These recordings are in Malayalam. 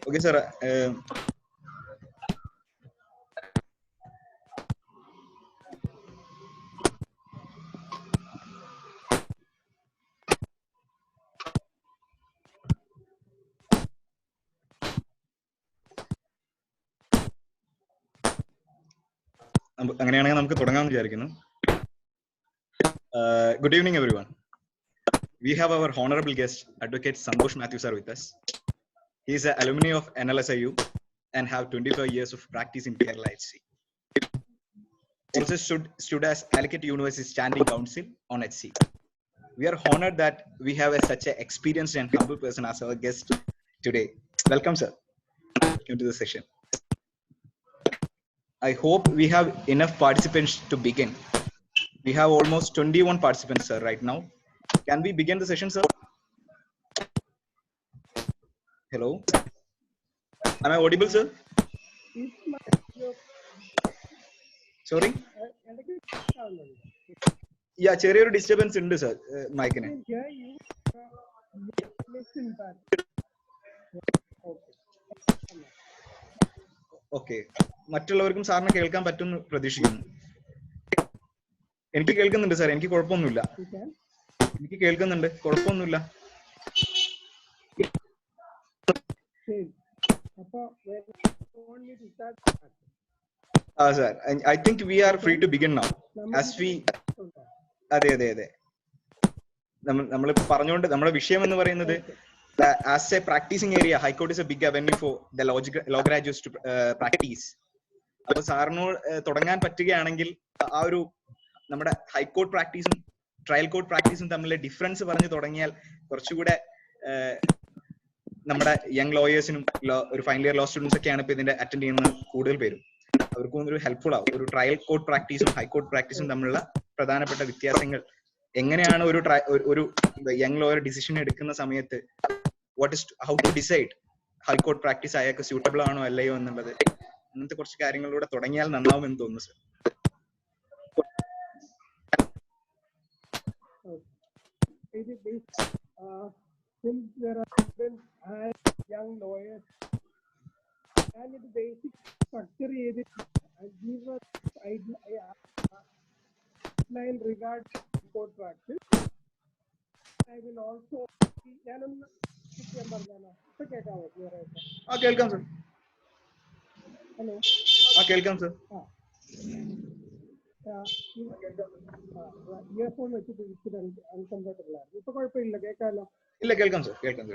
Okay, sir. അങ്ങനെയാണെങ്കിൽ നമുക്ക് തുടങ്ങാമെന്ന് വിചാരിക്കുന്നു. Good evening, everyone. We have our honorable guest, Advocate Santosh Matthew sir, with us. He is an alumni of NLSIU and have 25 years of practice in Kerala HC. Also stood as Calicut University Standing Council on HC. We are honored that we have such an experienced and humble person as our guest today. Welcome, sir, into the session. I hope we have enough participants to begin. We have almost 21 participants, sir, right now. Can we begin the session, sir? Hello? Am I audible, sir? Sorry? Yeah, ചെറിയൊരു ഡിസ്റ്റർബൻസ് ഉണ്ട് സർ മൈക്കിന്. ഓക്കെ, മറ്റുള്ളവർക്കും സാറിന് കേൾക്കാൻ പറ്റുമെന്ന് പ്രതീക്ഷിക്കുന്നു. എനിക്ക് കേൾക്കുന്നുണ്ട് സാർ, എനിക്ക് കുഴപ്പമൊന്നുമില്ല. എനിക്ക് കേൾക്കുന്നുണ്ട്, കുഴപ്പമൊന്നുമില്ല. Sir, I think we are free to begin now. As we, അതെ അതെ അതെ, നമ്മൾ പറഞ്ഞുകൊണ്ട് നമ്മുടെ വിഷയം എന്ന് പറയുന്നത് as a practicing area, High Court is a big avenue for the law graduates to practice. അപ്പൊ സാറിനോട് തുടങ്ങാൻ പറ്റുകയാണെങ്കിൽ ആ ഒരു നമ്മുടെ ഹൈക്കോർട്ട് പ്രാക്ടീസും ട്രയൽ കോർട്ട് പ്രാക്ടീസും തമ്മിലെ ഡിഫറൻസ് പറഞ്ഞു തുടങ്ങിയാൽ കുറച്ചുകൂടെ നമ്മുടെ യങ് ലോയേഴ്സിനും ഒരു ഫൈനൽ ഇയർ ലോ സ്റ്റുഡൻസ് ഒക്കെയാണ് ഇപ്പൊ ഇതിന്റെ അറ്റൻഡ് ചെയ്യുന്ന കൂടുതൽ പേരും, അവർക്കും ഒരു ഹെൽപ്ഫുൾ ആവും. ഒരു ട്രയൽ കോർട്ട് പ്രാക്ടീസും ഹൈക്കോർട്ട് പ്രാക്ടീസും തമ്മിലുള്ള പ്രധാനപ്പെട്ട വ്യത്യാസങ്ങൾ, എങ്ങനെയാണ് ഒരു യങ് ലോയർ ഡിസിഷൻ എടുക്കുന്ന സമയത്ത് how to decide high court practice അയാൾക്ക് സ്യൂട്ടബിൾ ആണോ അല്ലയോ എന്നുള്ളത്, അങ്ങനത്തെ കുറച്ച് കാര്യങ്ങളിലൂടെ തുടങ്ങിയാൽ നന്നാവും എന്ന് തോന്നുന്നു sir. Since there are students and young lawyers, and the basic structure is and give us outline regarding court practice. I will also കേൾക്കാം സർ. Hello. കേൾക്കാം സർ. ഇയർഫോൺ വെച്ചിട്ട് ഇച്ചിരി അൺകംഫർട്ടബിൾ ആണ്. ഇപ്പൊ കുഴപ്പമില്ല, കേൾക്കാമല്ലോ? ഇല്ല, കേൾക്കാം സർ, കേൾക്കാം.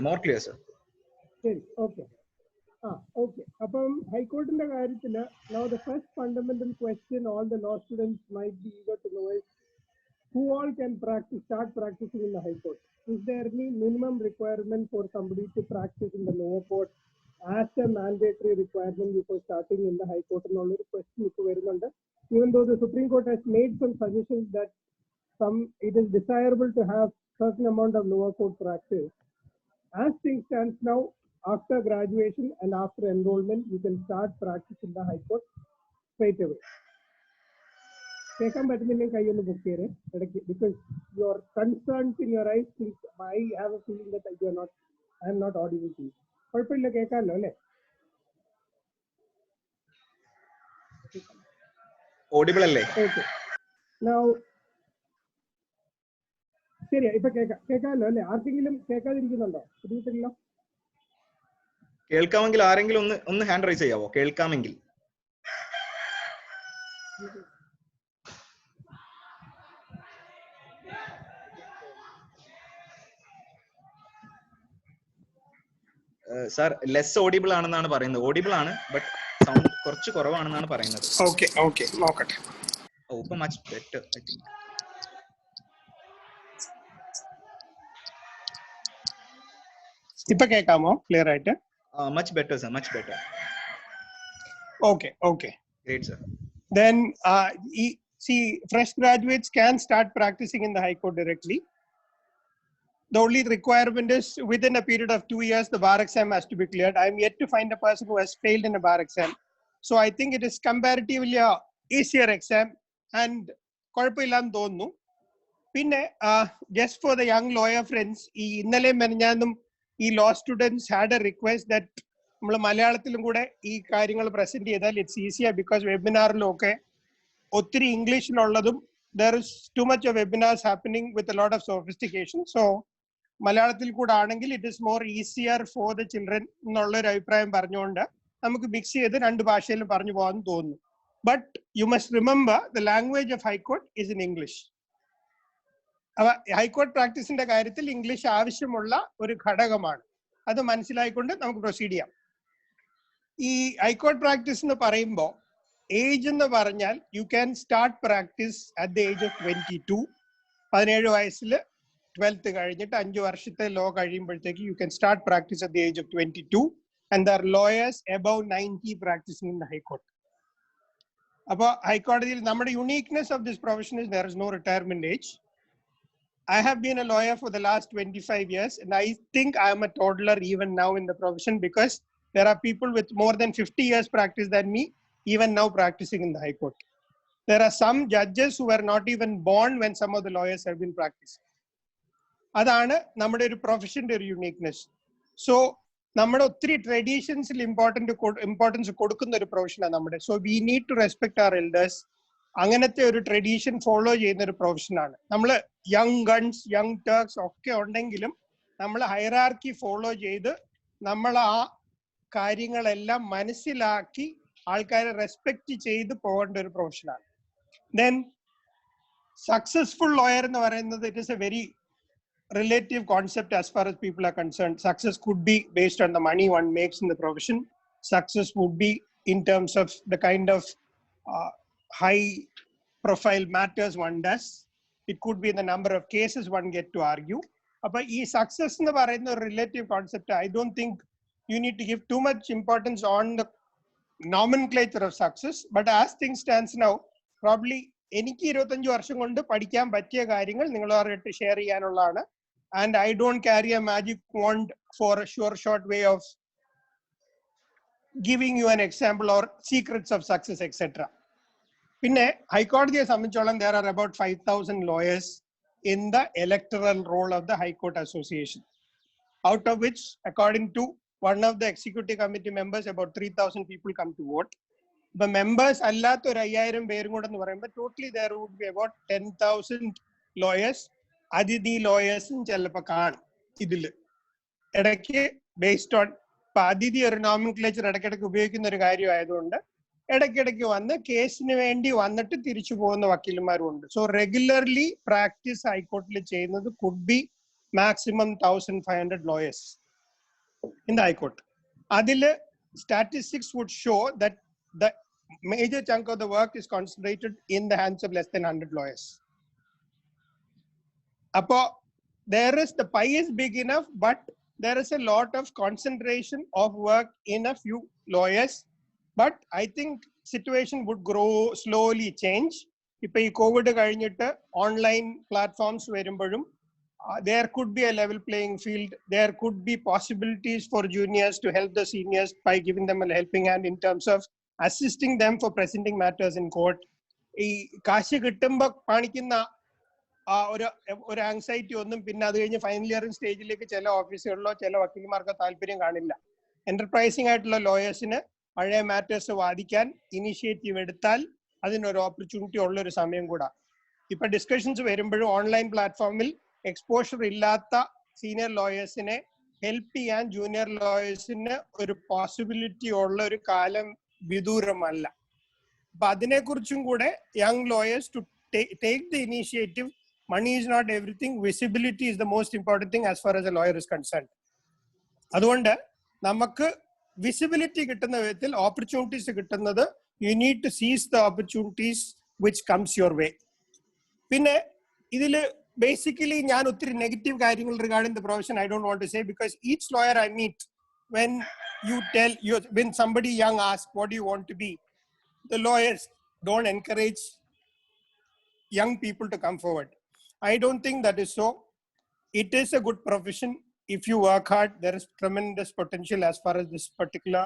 More clear sir. ശരി, ഓക്കെ. ഓക്കെ. അപ്പം ഹൈക്കോർട്ടിന്റെ കാര്യത്തില് now the first fundamental question all the law students might be eager to know is who all can start practicing in the High Court? Is there any minimum requirement for somebody to practice in the lower court as a mandatory requirement before starting in the High Court? Another question ഇപ്പോൾ വരുന്നുണ്ട്. Even though the Supreme Court has made some suggestions that it is desirable to have certain amount of lower court practice, as things stand now, after graduation and after enrollment, you can start practice in the High Court straight away. കേൾക്കാൻ പറ്റുന്നില്ലെങ്കിൽ കൈയൊന്ന് ബുക്ക് ചെയ്തേ ഇടയ്ക്ക്, because your concerns in your eyes, I have a feeling that I am not audible to you. കുഴപ്പമില്ല, കേൾക്കാമല്ലോ അല്ലേ? ഓഡിബിൾ അല്ലേ? ഓക്കെ. Now ശരിയാ, ഇപ്പൊ കേൾക്കാമല്ലോ അല്ലേ? ആർക്കെങ്കിലും കേൾക്കാതിരിക്കുന്നുണ്ടോ? ബുദ്ധിമുട്ടില്ല? കേൾക്കാമെങ്കിൽ ആരെങ്കിലും ഒന്ന് ഹാൻഡ് റൈസ് ചെയ്യാവോ? കേൾക്കാമെങ്കിൽ. സാർ ലെസ് ഓഡിബിൾ ആണെന്നാണ് പറയുന്നത്. ഓഡിബിൾ ആണ്, ബട്ട് സൗണ്ട് കുറച്ച് കുറവാണെന്നാണ് പറയുന്നത്. ഓക്കെ ഓക്കെ, നോക്കട്ടെ. ഇപ്പൊ മച്ച് ബെറ്റർ ഐ തിങ്ക്. ഇപ്പൊ കേൾക്കാമോ ക്ലിയർ ആയിട്ട്? Much better sir, much better. Okay, okay. Great, sir. Then, see, fresh graduates can start practicing in the High Court directly. The only requirement is within a period of 2 years, the bar exam has to be cleared. I am yet to find a person who has failed in a bar exam. So I think it is comparatively a easier exam and കുഴപ്പമില്ലാന്ന് തോന്നുന്നു. പിന്നെ just for the young lawyer friends, ഈ ഇന്നലെ മെനഞ്ഞാന്നും ഈ law students had a request that നമ്മൾ മലയാളത്തിലും കൂടെ ഈ കാര്യങ്ങൾ പ്രസന്റ് ചെയ്താൽ ഇറ്റ്സ് ഈസിയർ ബിക്കോസ് വെബിനാറിലൊക്കെ ഒത്തിരി ഇംഗ്ലീഷിലുള്ളതും there is too much of webinars happening with a lot of sophistication. So മലയാളത്തിൽ കൂടെ ആണെങ്കിൽ it is more easier for the children എന്നുള്ള ഒരു അഭിപ്രായം പറഞ്ഞുകൊണ്ട് നമുക്ക് മിക്സ് ചെയ്ത് രണ്ട് ഭാഷയിലും പറഞ്ഞു പോകാൻ തോന്നുന്നു. But you must remember the language of High Court is in English. High court പ്രാക്ടീസിന്റെ കാര്യത്തിൽ ഇംഗ്ലീഷ് ആവശ്യമുള്ള ഒരു ഘടകമാണ്. അത് മനസ്സിലായിക്കൊണ്ട് നമുക്ക് പ്രൊസീഡ് ചെയ്യാം. ഈ ഹൈക്കോർട്ട് പ്രാക്ടീസ് എന്ന് പറയുമ്പോൾ ഏജ് എന്ന് പറഞ്ഞാൽ you can start practice at the age of 22. 17 വയസ്സിൽ 12th കഴിഞ്ഞിട്ട് 5 വർഷത്തെ ലോ കഴിയുമ്പോഴത്തേക്ക് you can start practice at the age of 22 and there lawyers above 90 practising in the high court. അപ്പോൾ ഹൈക്കോടതിയിൽ നമ്മുടെ uniqueness of this profession is there is no retirement age. I have been a lawyer for the last 25 years and I think I am a toddler even now in the profession because there are people with more than 50 years practice than me even now practicing in the High Court. There are some judges who were not even born when some of the lawyers have been practicing. അതാണ് നമ്മുടെ ഒരു പ്രൊഫഷന്റെ ഒരു യുണീക്നെസ്. സോ നമ്മുടെ ഒത്തിരി ട്രഡീഷൻസിൽ ഇമ്പോർട്ടൻസ് കൊടുക്കുന്ന ഒരു പ്രൊഫഷനാണ് നമ്മുടെ. So we need to respect our elders. അങ്ങനത്തെ ഒരു ട്രഡീഷൻ ഫോളോ ചെയ്യുന്ന ഒരു പ്രൊഫഷനാണ്. നമ്മൾ യങ് ഗൺസ് യങ് ടർക്സ് ഒക്കെ ഉണ്ടെങ്കിലും നമ്മൾ ഹൈറാർക്കി ഫോളോ ചെയ്ത് നമ്മൾ ആ കാര്യങ്ങളെല്ലാം മനസ്സിലാക്കി ആൾക്കാരെ റെസ്പെക്ട് ചെയ്ത് പോകേണ്ട ഒരു പ്രൊഫഷനാണ്. ദെൻ സക്സസ്ഫുൾ ലോയർ എന്ന് പറയുന്നത് it is A very relative concept as far as people are concerned. Success could be based on the money one makes in the profession. Success would be in terms of the kind of high profile matters one does. It could be in the number of cases one get to argue. But ee success nu parayna relative concept. I don't think you need to give too much importance on the nomenclature of success. But as things stands now, probably എനിക്ക് 25 വർഷം കൊണ്ട് പഠിക്കാൻ പറ്റിയ കാര്യങ്ങൾ നിങ്ങളുമായിട്ട് share ചെയ്യാനുള്ളതാണ്. And I don't carry a magic wand for a sure short way of giving you an example or secrets of success, etc. പിന്നെ ഹൈക്കോടതിയെ സംബന്ധിച്ചോളം there are about 5,000 lawyers in the electoral roll of the High Court Association, out of which according to one of the executive committee members about 3,000 people come to vote. The members അല്ലാത്ത ഒരു 5,000 പേരും കൂടെ എന്ന് പറയുമ്പോൾ totally there would be about 10,000 lawyers. അതിഥി ലോയേഴ്സും ചിലപ്പോൾ കാണും ഇതിൽ ഇടയ്ക്ക് ബേസ്ഡ് ഓൺ. ഇപ്പൊ അതിഥി ഒരു നോമൻക്ലേച്ചർ ഇടയ്ക്കിടയ്ക്ക് ഉപയോഗിക്കുന്ന ഒരു കാര്യമായതുകൊണ്ട് ഇടയ്ക്കിടയ്ക്ക് വന്ന് കേസിന് വേണ്ടി വന്നിട്ട് തിരിച്ചു പോകുന്ന വക്കീലന്മാരും ഉണ്ട്. സോ റെഗുലർലി പ്രാക്ടീസ് ഹൈക്കോർട്ടിൽ ചെയ്യുന്നത് could be maximum 1,500 lawyers in the High Court. അതിൽ statistics would show that the major chunk of the work is concentrated in the hands of less than 100 lawyers. Appo there is, the pie is big enough, but there is a lot of concentration of work in a few lawyers. But I think situation would grow slowly change. Ipo ee covid kazhinjittu online platforms varumboyum there could be a level playing field. There could be possibilities for juniors to help the seniors by giving them a helping hand in terms of assisting them for presenting matters in court. ഈ കാശ് കിട്ടുമ്പോ കാണിക്കുന്ന ആ ഒരു ആങ്സൈറ്റി ഒന്നും പിന്നെ അത് കഴിഞ്ഞ് ഫൈനൽ ഇയറിംഗ് സ്റ്റേജിലേക്ക് ചില ഓഫീസുകളിലോ ചില വക്കീൽമാർക്ക് താല്പര്യം കാണില്ല. എന്റർപ്രൈസിംഗ് ആയിട്ടുള്ള ലോയേഴ്സിന് പഴയ മാറ്റേഴ്സ് വാദിക്കാൻ ഇനിഷ്യേറ്റീവ് എടുത്താൽ അതിനൊരു ഓപ്പർച്യൂണിറ്റി ഉള്ള ഒരു സമയം കൂടാ. ഇപ്പൊ ഡിസ്കഷൻസ് വരുമ്പോഴും ഓൺലൈൻ പ്ലാറ്റ്ഫോമിൽ എക്സ്പോഷർ ഇല്ലാത്ത സീനിയർ ലോയേഴ്സിനെ ഹെൽപ്പ് ചെയ്യാൻ ജൂനിയർ ലോയേഴ്സിന് ഒരു പോസിബിലിറ്റി ഉള്ള ഒരു കാലം വിദൂരമല്ല. അപ്പൊ അതിനെക്കുറിച്ചും കൂടെ young lawyers to take the initiative. Money is not everything. Visibility is the most important thing as far as a lawyer is concerned. അതുകൊണ്ട് നമുക്ക് വിസിബിലിറ്റി കിട്ടുന്ന വിധത്തിൽ ഓപ്പർച്യൂണിറ്റീസ് കിട്ടുന്നത് you need to seize the opportunities which comes your way. പിന്നെ ഇതിൽ basically ഞാൻ ഒത്തിരി നെഗറ്റീവ് കാര്യങ്ങൾ regarding the profession I don't want to say, because each lawyer I meet, when somebody young asks what do you want to be, the lawyers don't encourage young people to come forward. I don't think that is so. It is a good profession. If you work hard, there is tremendous potential as far as this particular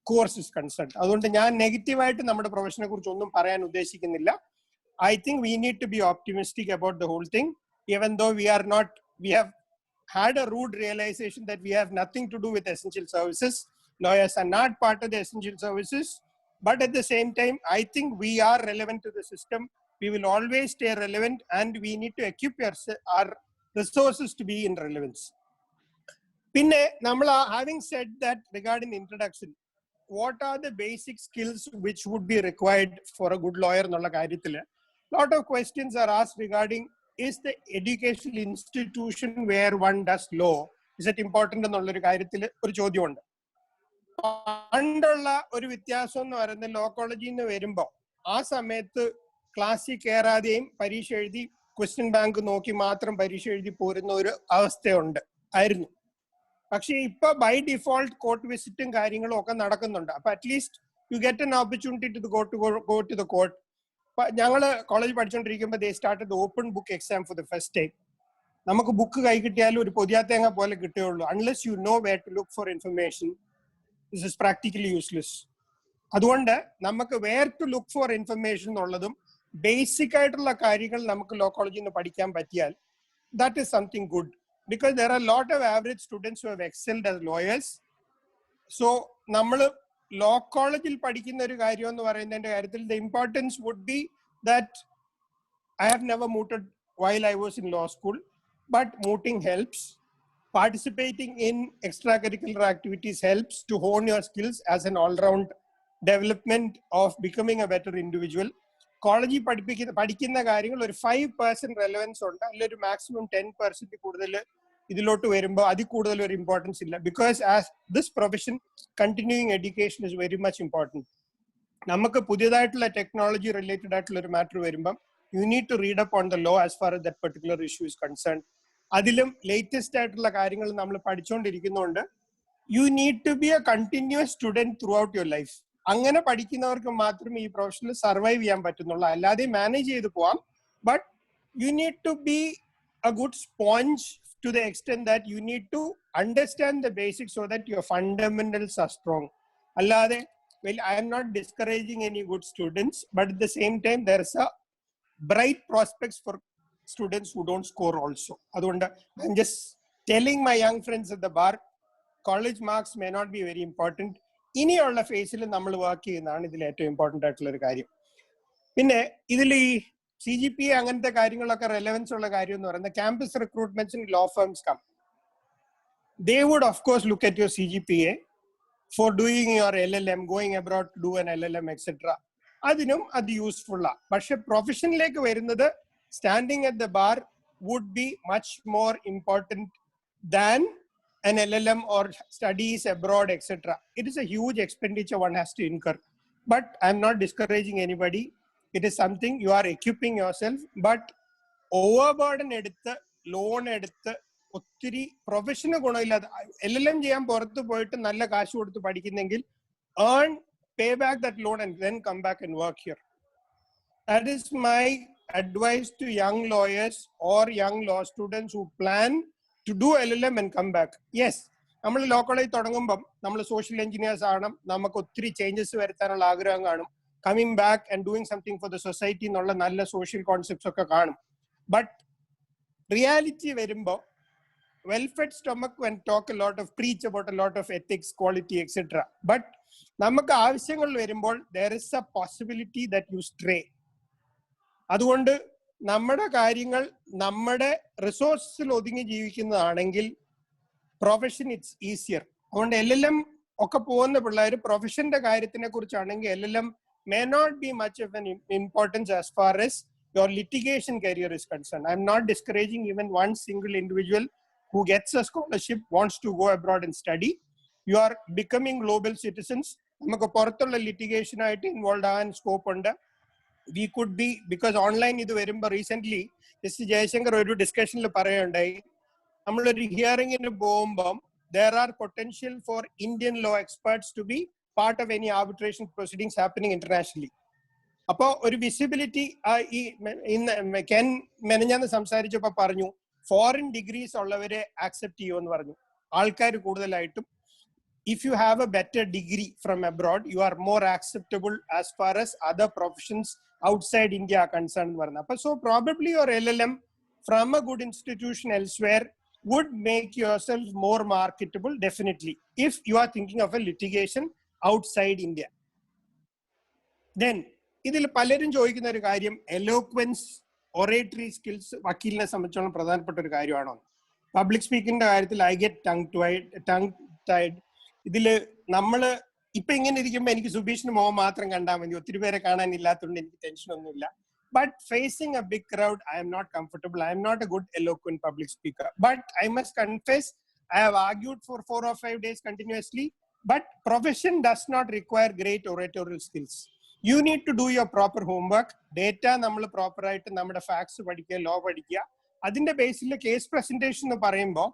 course is concerned. അതുകൊണ്ട് ഞാൻ നെഗറ്റീവായിട്ട് നമ്മുടെ പ്രൊഫഷനെ കുറിച്ച് ഒന്നും പറയാൻ ഉദ്ദേശിക്കുന്നില്ല. I think we need to be optimistic about the whole thing, even though we have had a rude realization that we have nothing to do with essential services. Lawyers are not part of the essential services. But at the same time, I think we are relevant to the system. We will always stay relevant, and we need to equip our resources to be in relevance. Pinne, having said that regarding introduction, what are the basic skills which would be required for a good lawyer? Lot of questions are asked regarding, is the educational institution where one does law, is it important? പണ്ടുള്ള ഒരു വ്യത്യാസം എന്ന് പറയുന്നത് ലോ കോളേജിൽ നിന്ന് വരുമ്പോൾ ആ സമയത്ത് ക്ലാസ്സിൽ കയറാതെയും പരീക്ഷ എഴുതി ക്വസ്റ്റ്യൻ ബാങ്ക് നോക്കി മാത്രം പരീക്ഷ എഴുതി പോരുന്ന ഒരു അവസ്ഥയുണ്ട് ആയിരുന്നു. പക്ഷെ ഇപ്പൊ ബൈ ഡിഫോൾട്ട് കോർട്ട് വിസിറ്റും കാര്യങ്ങളും ഒക്കെ നടക്കുന്നുണ്ട്. അപ്പൊ at least you get an opportunity to go to the court. ഞങ്ങള് കോളേജ് പഠിച്ചുകൊണ്ടിരിക്കുമ്പോൾ they started open book exam for the first time. നമുക്ക് ബുക്ക് കൈ കിട്ടിയാലും ഒരു പൊതിയാത്തേങ്ങ പോലെ കിട്ടുകയുള്ളൂ. Unless you know where to look for information, this is practically useless. അതുകൊണ്ട് നമുക്ക് where to look for information എന്നുള്ളതും ബേസിക് ആയിട്ടുള്ള കാര്യങ്ങൾ നമുക്ക് ലോ കോളേജിൽ നിന്ന് പഠിക്കാൻ പറ്റിയാൽ that is something good. Because there are lot of average students who have excelled as lawyers. So നമ്മൾ ലോ കോളേജിൽ പഠിക്കുന്ന ഒരു കാര്യം എന്ന് പറയുന്നതിന്റെ കാര്യത്തിൽ the importance would be that I have never mooted while I was in law school, but mooting helps. Participating in extracurricular activities helps to hone your skills as an all-round development of becoming a better individual. കോളേജിൽ പഠിക്കുന്ന കാര്യങ്ങൾ ഒരു 5% റെലവൻസ് ഉണ്ട്, അല്ലെങ്കിൽ ഒരു മാക്സിമം 10% കൂടുതൽ ഇതിലോട്ട് വരുമ്പോൾ അതിൽ കൂടുതൽ ഒരു ഇമ്പോർട്ടൻസ് ഇല്ല. Because as this profession continuing education is very much important. നമുക്ക് പുതിയതായിട്ടുള്ള ടെക്നോളജി റിലേറ്റഡ് ആയിട്ടുള്ള ഒരു മാറ്റർ വരുമ്പം you need to read up on the law as far that particular issue is concern. അതിലും ലേറ്റസ്റ്റ് ആയിട്ടുള്ള കാര്യങ്ങൾ നമ്മൾ പഠിച്ചുകൊണ്ടിരിക്കുന്നുണ്ട്. You need to be a continuous student throughout your life. അങ്ങനെ പഠിക്കുന്നവർക്ക് മാത്രമേ ഈ പ്രൊഫഷനിൽ സർവൈവ് ചെയ്യാൻ പറ്റുന്നുള്ളൂ, അല്ലാതെ മാനേജ് ചെയ്ത് പോവാം. But you need to be a good sponge to the extent that you need to understand the basics so that your fundamentals are strong. അല്ലാതെ I am not discouraging any good students, but at the same time there is a bright prospects for students who don't score also. അതുകൊണ്ട് I'm just telling my young friends at the bar, college marks may not be very important. ഇനിയുള്ള ഫേസിൽ നമ്മൾ വർക്ക് ചെയ്യുന്നതാണ് ഇതിൽ ഏറ്റവും ഇമ്പോർട്ടൻ്റ് ആയിട്ടുള്ള ഒരു കാര്യം. പിന്നെ ഇതിൽ ഈ CGPA അങ്ങനത്തെ കാര്യങ്ങളൊക്കെ റെലവൻസ് ഉള്ള കാര്യം എന്ന് പറയുന്നത് ക്യാമ്പസ് റിക്രൂട്ട്മെന്റ്സിന് law firms come. They would of course look at your CGPA for doing your LLM, going abroad to do an LLM, etc. അതിനും അത് യൂസ്ഫുൾ ആണ്. പക്ഷെ പ്രൊഫഷനിലേക്ക് വരുന്നത് standing at the bar would be much more important than an LLM or studies abroad, etc. It is a huge expenditure one has to incur. But I'm not discouraging anybody. It is something you are equipping yourself. But overburden എടുത്ത് ലോൺ എടുത്ത് ഒത്തിരി പ്രൊഫഷന് ഗുണമില്ലാതെ LLM ചെയ്യാൻ പുറത്ത് പോയിട്ട് നല്ല കാശ് കൊടുത്ത് പഠിക്കുന്നെങ്കിൽ earn, pay back that loan and then come back and work here. That is my advice to young lawyers or young law students who plan to do LLM and come back. Yes, നമ്മൾ ലോ കോളേജ് തുടങ്ങുമ്പം നമ്മൾ സോഷ്യൽ എഞ്ചിനീയേഴ്സ് ആവണം, നമുക്ക് ഒത്തിരി ചേഞ്ചസ് വരുത്താനുള്ള ആഗ്രഹം കാണും, coming back and doing something for the society എന്നുള്ള നല്ല സോഷ്യൽ കോൺസെപ്റ്റ്സ് ഒക്കെ കാണും. ബട്ട് റിയാലിറ്റി വരുമ്പോൾ well-fed stomach and talk a lot of, preach about a lot of ethics, quality, etc. But നമുക്ക് ആവശ്യങ്ങൾ വരുമ്പോൾ there is a possibility that you stray. അതുകൊണ്ട് നമ്മുടെ കാര്യങ്ങൾ നമ്മുടെ റിസോഴ്സിൽ ഒതുങ്ങി ജീവിക്കുന്നതാണെങ്കിൽ പ്രൊഫഷൻ ഇറ്റ്സ് ഈസിയർ. അതുകൊണ്ട് LLM ഒക്കെ പോകുന്ന പിള്ളേർ പ്രൊഫഷന്റെ കാര്യത്തിനെ കുറിച്ചാണെങ്കിൽ LLM may not be much of an importance as far as your litigation career is concerned. I am not discouraging even one single individual who gets a scholarship, wants to go abroad and study. You are becoming global citizens. നമുക്ക് പുറത്തുള്ള ലിറ്റിഗേഷൻ ആയിട്ട് ഇൻവോൾവ് ആകാൻ സ്കോപ്പ് ഉണ്ട്. We could be, because online ഇത് വരുമ്പോൾ റീസെന്റ് ജയശങ്കർ ഒരു ഡിസ്കഷനിൽ പറയുകയുണ്ടായി, നമ്മളൊരു ഹിയറിംഗിന് പോകുമ്പം there are potential for Indian law experts to be part of any arbitration proceedings happening internationally. അപ്പോൾ ഒരു വിസിബിലിറ്റി ഈ കെൻ മെനഞ്ഞാന്ന് സംസാരിച്ചപ്പോൾ പറഞ്ഞു ഫോറിൻ ഡിഗ്രീസ് ഉള്ളവരെ ആക്സെപ്റ്റ് ചെയ്യുമെന്ന് പറഞ്ഞു ആൾക്കാർ കൂടുതലായിട്ടും. If you have a better degree from abroad, you are more acceptable as far as other professions outside India are concerned. So probably your LLM from a good institution elsewhere would make yourself more marketable, definitely, if you are thinking of a litigation outside India. Then, ഇതിൽ പലരും ചോദിക്കുന്ന ഒരു കാര്യം എലോക്വൻസ്, ഒറേറ്ററി സ്കിൽസ് വക്കീലിനെ സംബന്ധിച്ചോളം പ്രധാനപ്പെട്ട ഒരു കാര്യമാണോ? പബ്ലിക് സ്പീക്കിങ്ങിന്റെ കാര്യത്തിൽ ഐ ഗെറ്റ് ടങ് ടൈഡ്. ഇതില് നമ്മള് ഇപ്പൊ ഇങ്ങനെ ഇരിക്കുമ്പോ എനിക്ക് സുബീഷിന് മോഹം മാത്രം കണ്ടാൽ മതി, ഒത്തിരി പേരെ കാണാനില്ലാത്തതുകൊണ്ട് എനിക്ക് ടെൻഷൻ ഒന്നുമില്ല. But facing a big crowd, I am not comfortable. I am not a good eloquent public speaker. But I must confess, I have argued for 4 or 5 days continuously. But profession does not require great oratorial skills. You need to do your proper homework. Data നമ്മൾ proper ആയിട്ട് നമ്മുടെ facts പഠിക്കുക, law പഠിക്കുക. അതിന്റെ ബേസിൽ കേസ് presentation എന്ന് പറയുമ്പോൾ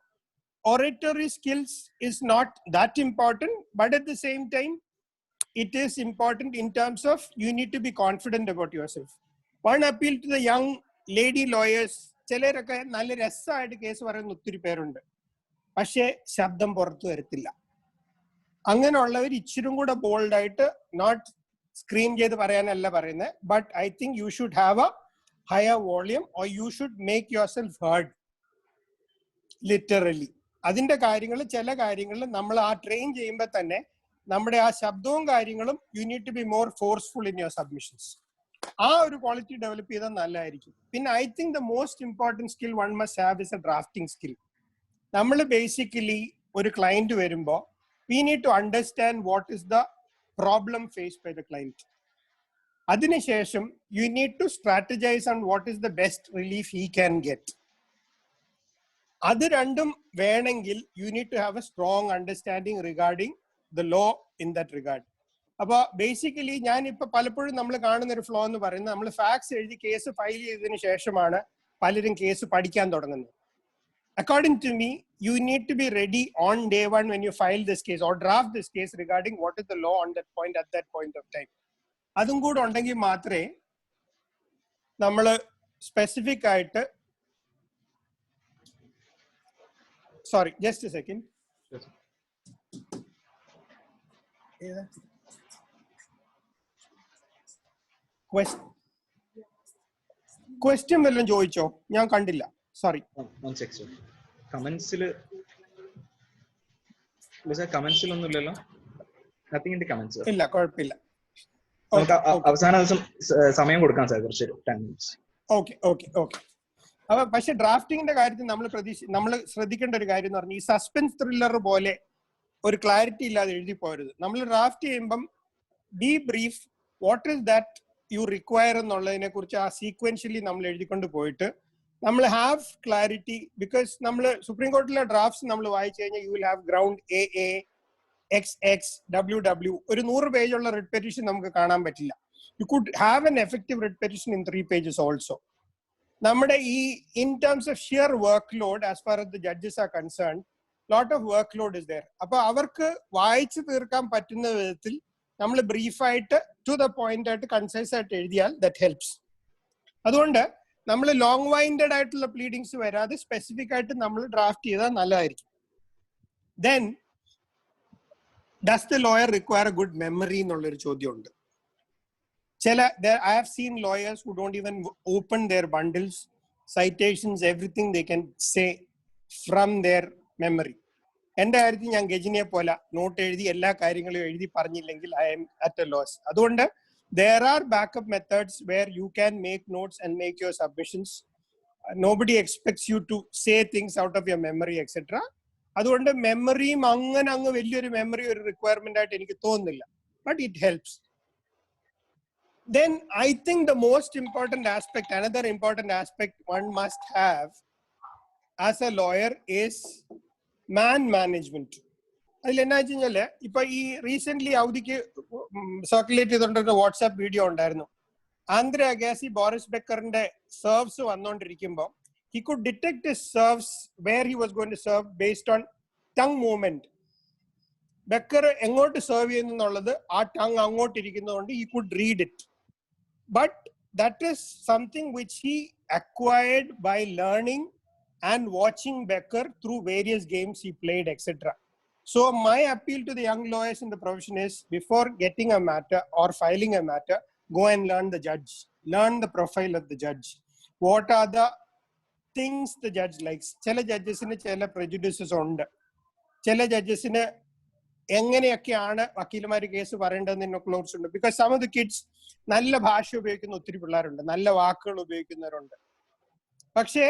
oratory skills is not that important. But at the same time, it is important in terms of you need to be confident about yourself. One appeal to the young lady lawyers, ചിലരൊക്കെ നല്ല രസമായിട്ട് കേസ് പറയുന്ന ഒത്തിരി പേരുണ്ട്, പക്ഷേ ശബ്ദം പുറത്തു വരത്തില്ല. അങ്ങനെയുള്ളവർ ഇച്ചിരും കൂടെ ബോൾഡ് ആയിട്ട്, നോട്ട് സ്ക്രീം ചെയ്ത് പറയാനല്ല പറയുന്നത്, but I think you should have A higher volume or you should make your self heard literally. അതിന്റെ കാര്യങ്ങൾ, ചില കാര്യങ്ങളിൽ നമ്മൾ ആ ട്രെയിൻ ചെയ്യുമ്പോൾ തന്നെ നമ്മുടെ ആ ശബ്ദവും കാര്യങ്ങളും you need to be more forceful in your submissions. ആ ഒരു ക്വാളിറ്റി ഡെവലപ്പ് ചെയ്താൽ നല്ലതായിരിക്കും. പിന്നെ I think the most important skill one must have is a drafting skill. നമ്മൾ ബേസിക്കലി ഒരു ക്ലയന്റ് വരുമ്പോൾ we need to understand what is the problem face by the client. അതിനുശേഷം you need to strategize on what is the best relief he can get. അത് രണ്ടും വേണമെങ്കിൽ you need to have a strong understanding regarding the law in that regard. അപ്പൊ ബേസിക്കലി ഞാൻ ഇപ്പൊ പലപ്പോഴും നമ്മൾ കാണുന്ന ഒരു ഫ്ലോ എന്ന് പറയുന്നത്, നമ്മൾ ഫാക്സ് എഴുതി കേസ് ഫയൽ ചെയ്തതിനു ശേഷമാണ് പലരും കേസ് പഠിക്കാൻ തുടങ്ങുന്നത്. According to me, you need to be ready on day one when you file this case or draft this case regarding what is the law on that point at that point of time. അതും കൂടെ ഉണ്ടെങ്കിൽ മാത്രമേ നമ്മൾ സ്പെസിഫിക് ആയിട്ട്, sorry just A second, question വല്ലതും ചോദിച്ചോ? ഞാൻ കണ്ടില്ല, സോറി. കമന്റ്സിൽ ഒന്നും ഇല്ലല്ലോ? Nothing in the comments. ഇല്ല, കുഴപ്പമില്ല. നമുക്ക് അവസാന ദിവസം സമയം കൊടുക്കാം സാർ, കുറച്ച് 10 minutes. Okay okay okay. അപ്പൊ പക്ഷെ ഡ്രാഫ്റ്റിംഗിന്റെ കാര്യത്തിൽ നമ്മൾ ശ്രദ്ധിക്കേണ്ട ഒരു കാര്യം എന്ന് പറഞ്ഞാൽ, ഈ സസ്പെൻസ് ത്രില്ലർ പോലെ ഒരു ക്ലാരിറ്റി ഇല്ലാതെ എഴുതി പോരുത്. നമ്മൾ ഡ്രാഫ്റ്റ് ചെയ്യുമ്പം B brief, what is that you require എന്നുള്ളതിനെ കുറിച്ച് ആ സീക്വൻഷ്യലി നമ്മൾ എഴുതിക്കൊണ്ട് പോയിട്ട് നമ്മൾ ഹാവ് ക്ലാരിറ്റി. ബിക്കോസ് നമ്മൾ സുപ്രീം കോർട്ടിലെ ഡ്രാഫ്റ്റ്സ് നമ്മൾ വായിച്ചു കഴിഞ്ഞാൽ you will have ground A, XX, WW. ഒരു 100 പേജുള്ള റിട്ട് പെറ്റീഷൻ നമുക്ക് കാണാൻ പറ്റില്ല. You could have an effective writ petition in 3 pages also. നമ്മുടെ ഈ in terms of shear work load as far as the judges are concerned, lot of workload is there. അപ്പൊ അവർക്ക് വായിച്ചു തീർക്കാൻ പറ്റുന്ന വിധത്തിൽ നമ്മൾ ബ്രീഫായിട്ട് ടു ദ പോയിന്റ് ആയിട്ട് കൺസൈസ് ആയിട്ട് എഴുതിയാൽ ദാറ്റ് ഹെൽപ്സ്. അതുകൊണ്ട് നമ്മൾ ലോങ് വൈൻഡഡ് ആയിട്ടുള്ള പ്ലീഡിങ്സ് വരാതെ സ്പെസിഫിക് ആയിട്ട് നമ്മൾ ഡ്രാഫ്റ്റ് ചെയ്താൽ നല്ലതായിരിക്കും. Then does the lawyer require A good memory എന്നുള്ളൊരു ചോദ്യമുണ്ട്. I have seen lawyers who don't even open their bundles, citations, everything they can say from their memory. എന്റെ കാര്യത്തിൽ ഞാൻ ഗജിനെ പോലെ നോട്ട് എഴുതി എല്ലാ കാര്യങ്ങളും എഴുതി പറഞ്ഞില്ലെങ്കിൽ I am at a loss. അതുകൊണ്ട് there are backup methods where you can make notes and make your submissions. Nobody expects you to say things out of your memory, etc. അതുകൊണ്ട് മെമ്മറിയും അങ്ങ് വലിയൊരു മെമ്മറി ഒരു റിക്വയർമെന്റ് ആയിട്ട് എനിക്ക് തോന്നുന്നില്ല, but it helps. Then I think the most important aspect, another important aspect one must have as a lawyer is man management. അതിൽ എന്നാ വെച്ച് കഴിഞ്ഞാല്, ഇപ്പൊ ഈ റീസെന്റ് അവധിക്ക് സർക്കുലേറ്റ് ചെയ്തോണ്ടിരുന്ന വാട്സാപ്പ് വീഡിയോ ഉണ്ടായിരുന്നു. ആന്ദ്രെ അഗാസി ബോറിസ് ബെക്കറിന്റെ സെർവ്സ് വന്നോണ്ടിരിക്കുമ്പോൾ he could detect his serves where he was going to serve based on tongue movement. ബെക്കർ എങ്ങോട്ട് സെർവ് ചെയ്യുന്നു എന്നുള്ളത് ആ ടങ് അങ്ങോട്ട് ഇരിക്കുന്നതുകൊണ്ട് he could read it. But that is something which he acquired by learning and watching Becker through various games he played, etc. So my appeal to the young lawyers in the profession is, before getting a matter or filing a matter, go and learn the judge, learn the profile of the judge. What are the things the judge likes. ചില ജഡ്ജസിന് ചില prejudices ഉണ്ട്. ചില ജഡ്ജസിന് എങ്ങനെയൊക്കെയാണ് വക്കീലന്മാർ കേസ് പറയേണ്ടതെന്ന് ക്ലോസ് ഉണ്ട്. Because some of the kids നല്ല ഭാഷ ഉപയോഗിക്കുന്ന ഒത്തിരി പിള്ളേരുണ്ട്, നല്ല വാക്കുകൾ ഉപയോഗിക്കുന്നവരുണ്ട്. പക്ഷേ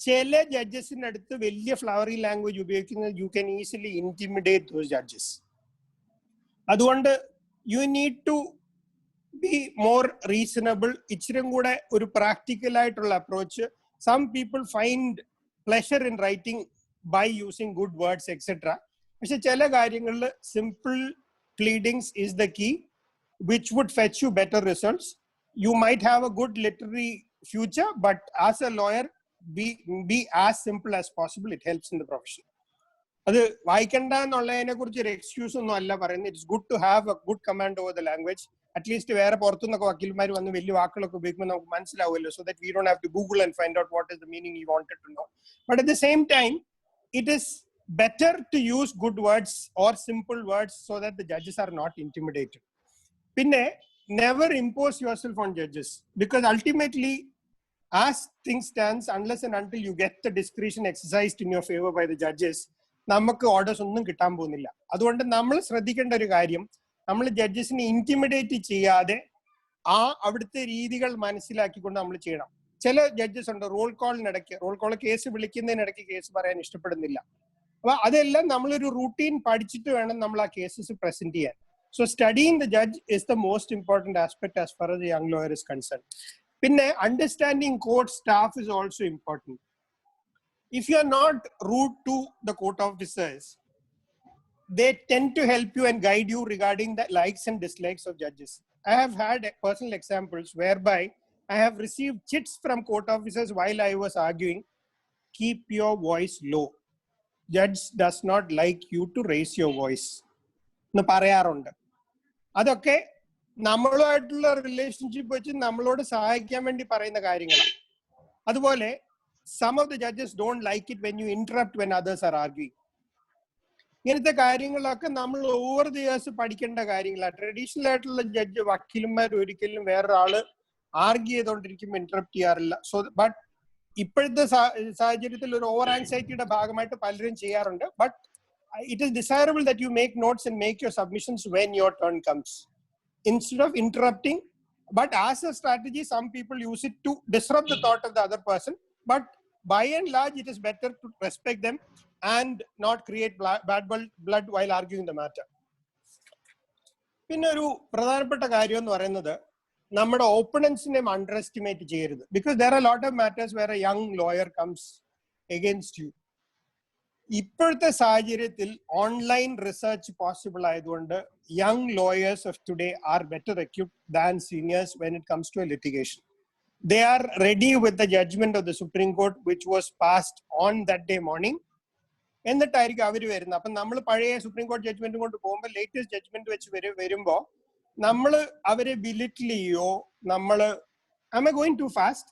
ചില ജഡ്ജസിന്റെ അടുത്ത് വലിയ ഫ്ലവറി ലാംഗ്വേജ് ഉപയോഗിക്കുന്നത് you can easily intimidate those judges. അതുകൊണ്ട് you need to be more reasonable. ഇച്ചിരും കൂടെ ഒരു പ്രാക്ടിക്കൽ ആയിട്ടുള്ള approach. Some people find pleasure in writing by using good words etcetera. പക്ഷെ ചില കാര്യങ്ങളിൽ simple pleadings is the key, which would fetch you better results. You might have a good literary future, but as a lawyer, be as simple as possible. It helps in the profession. അത് വായിക്കണ്ട എന്നുള്ളതിനെ കുറിച്ച് ഒരു എക്സ്ക്യൂസ് ഒന്നും അല്ല പറയുന്നത്. It's good to have a good command over the language. At least വേറെ പുറത്തുനിന്നൊക്കെ വക്കീൽമാർ വന്ന് വലിയ വാക്കുകളൊക്കെ ഉപയോഗിക്കുമ്പോൾ നമുക്ക് മനസ്സിലാവുമല്ലോ. So that we don't have to Google and find out what is the meaning you wanted to know. But at the same time it is better to use good words or simple words so that the judges are not intimidated. Pinne, never impose yourself on judges, because ultimately, as things stands, unless and until you get the discretion exercised in your favor by the judges, നമുക്ക് ഓർഡേഴ്സ് ഒന്നും കിട്ടാൻ പോകുന്നില്ല. അതുകൊണ്ട് നമ്മൾ ശ്രദ്ധിക്കേണ്ട ഒരു കാര്യം, നമ്മൾ ജഡ്ജസിനെ ഇന്റിമിഡേറ്റ് ചെയ്യാതെ അവിടുത്തെ രീതികൾ മനസ്സിലാക്കിക്കൊണ്ട് നമ്മൾ ചെയ്യണം. ചില ജഡ്ജസ് ഉണ്ട് റോൾ കോൾ കേസ് വിളിക്കുന്നതിനിടയ്ക്ക് കേസ് പറയാൻ ഇഷ്ടപ്പെടുന്നില്ല. അപ്പൊ അതെല്ലാം നമ്മളൊരു റൂട്ടീൻ പഠിച്ചിട്ട് വേണം നമ്മൾ ആ കേസസ് പ്രസന്റ് ചെയ്യാൻ. So studying the judge is the most important aspect as far as the young lawyer is concerned. Pinne, understanding court staff is also important. If you are not rude to the court officers, they tend to help you and guide you regarding the likes and dislikes of judges. I have had personal examples whereby I have received chits from court officers while I was arguing, keep your voice low. Judge does not like you to raise your voice. എന്ന് പറയാറുണ്ട്. അതൊക്കെ നമ്മളുമായിട്ടുള്ള റിലേഷൻഷിപ്പ് വെച്ച് നമ്മളോട് സഹായിക്കാൻ വേണ്ടി പറയുന്ന കാര്യങ്ങളാണ്. അതുപോലെ some of the judges don't like it when you interrupt when others are arguing. ഇങ്ങനത്തെ കാര്യങ്ങളൊക്കെ നമ്മൾ ഓവർ ദി ഇയേഴ്സ് പഠിക്കേണ്ട കാര്യങ്ങളാണ്. ട്രഡീഷണൽ ആയിട്ടുള്ള ജഡ്ജ് വക്കീലന്മാർ ഒരിക്കലും വേറൊരാള് ആർഗ്യ ചെയ്തുകൊണ്ടിരിക്കുമ്പോൾ ഇന്ററപ്റ്റ് ചെയ്യാറില്ല. സോ ബട്ട് ഇപ്പോഴത്തെ സാഹചര്യത്തിൽ ഒരു ഓവർ ആൻസൈറ്റിയുടെ ഭാഗമായിട്ട് പലരും ചെയ്യാറുണ്ട്. But it is desirable that you make notes and make your submissions when your turn comes, instead of interrupting. But as a strategy, some people use it to disrupt the thought of the other person. But by and large, it is better to respect them and not create bad blood while arguing the matter. പിന്നെ ഒരു പ്രധാനപ്പെട്ട കാര്യം എന്ന് പറയുന്നത് നമ്മുടെ ഓപ്പണൻസിനെ അണ്ടർ എസ്റ്റിമേറ്റ് ചെയ്യരുത്. Because there are a lot of matters where a young lawyer comes against you. ഇപ്പോഴത്തെ സാഹചര്യത്തിൽ ഓൺലൈൻ റിസർച്ച് പോസിബിൾ ആയതുകൊണ്ട് young lawyers of today are better equipped than seniors when it comes to a litigation. They are ready with the judgment of the Supreme Court which was passed on that day morning. എന്നിട്ടായിരിക്കും അവർ വരുന്നത്. അപ്പം നമ്മൾ പഴയ സുപ്രീം കോടതി ജഡ്ജ്മെന്റ് കൊണ്ട് പോകുമ്പോൾ ലേറ്റസ്റ്റ് ജഡ്ജ്മെന്റ് വെച്ച് വരുമ്പോൾ നമ്മൾ അവരെ ബിലിറ്റിൽ ചെയ്യോ, നമ്മള് am I going too fast?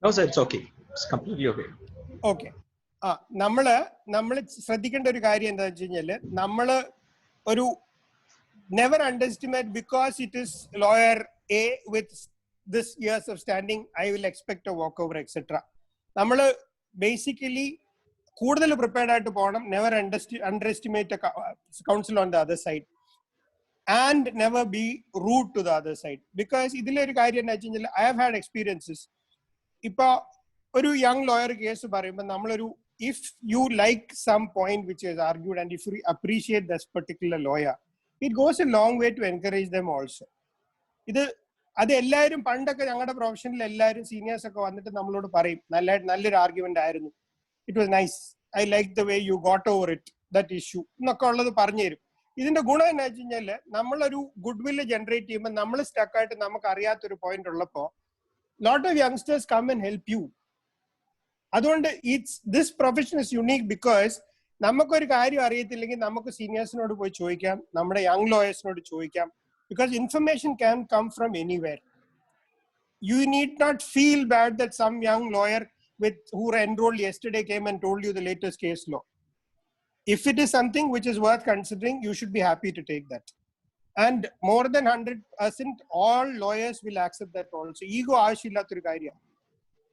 No sir, it's okay. It's completely okay. Okay. നമ്മള് ശ്രദ്ധിക്കേണ്ട ഒരു കാര്യം എന്താ വെച്ച് കഴിഞ്ഞാല്, നമ്മള് ഒരു never underestimate because it is lawyer a with this years of standing I will expect a walk over etcetera. നമ്മള് ബേസിക്കലി കൂടുതൽ പ്രിപ്പയർഡ് ആയിട്ട് പോകണം. Never underestimate counsel on the other side and never be rude to the other side. Because ഇതിലൊരു കാര്യം എന്താ വെച്ച് കഴിഞ്ഞാൽ ഐ ഹാവ് ഹാഡ് എക്സ്പീരിയൻസസ്. ഇപ്പൊ ഒരു യങ് ലോയർ കേസ് പറയുമ്പോൾ നമ്മളൊരു if you like some point which is argued and if you appreciate this particular lawyer, it goes a long way to encourage them also. അത് എല്ലാവരും പണ്ടൊക്കെ ഞങ്ങളുടെ പ്രൊഫഷനിൽ എല്ലാവരും സീനിയേഴ്സ് ഒക്കെ വന്നിട്ട് നമ്മളോട് പറയും നല്ലൊരു ആർഗ്യുമെന്റ് ആയിരുന്നു, it was nice, I like the way you got over it that issue എന്നൊക്കെ ഉള്ളത് പറഞ്ഞു തരും. ഇതിന്റെ ഗുണം എന്താ വെച്ച് കഴിഞ്ഞാല് നമ്മളൊരു ഗുഡ് വില്ല് ജനറേറ്റ് ചെയ്യുമ്പോൾ നമ്മൾ സ്റ്റക്കായിട്ട് നമുക്ക് അറിയാത്തൊരു പോയിന്റ് ഉള്ളപ്പോ lot of youngsters come and help you. അതുകൊണ്ട് this profession is unique because നമുക്കൊരു കാര്യം അറിയത്തില്ലെങ്കിൽ നമുക്ക് സീനിയേഴ്സിനോട് പോയി ചോദിക്കാം, നമ്മുടെ യങ് ലോയേഴ്സിനോട് ചോദിക്കാം. Because information can come from anywhere. You need not feel bad that some young lawyer who enrolled yesterday came and told you the latest case law. If it is something which is worth considering, you should be happy to take that. And more than 100% all lawyers will accept that also. Ego ആവശ്യമില്ലാത്തൊരു കാര്യമാണ്.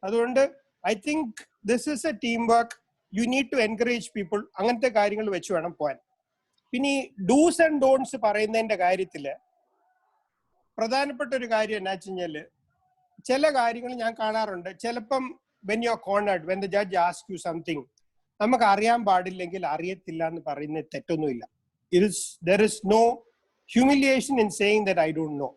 അതുകൊണ്ട് I think this is a teamwork. You need to encourage people. അങ്ങനത്തെ കാര്യങ്ങൾ വെച്ച് വേണം പോകാൻ. പിന്നെ ഈ ഡൂസ് ആൻഡ് ഡോൺസ് പറയുന്നതിന്റെ കാര്യത്തില് പ്രധാനപ്പെട്ട ഒരു കാര്യം എന്നാ വെച്ച് കഴിഞ്ഞാല് ചില കാര്യങ്ങൾ ഞാൻ കാണാറുണ്ട്. ചിലപ്പം when you're cornered, when the judge asks you something, നമുക്ക് അറിയാൻ പാടില്ലെങ്കിൽ അറിയത്തില്ല എന്ന് പറയുന്ന തെറ്റൊന്നുമില്ല. There is no humiliation in saying that I don't know.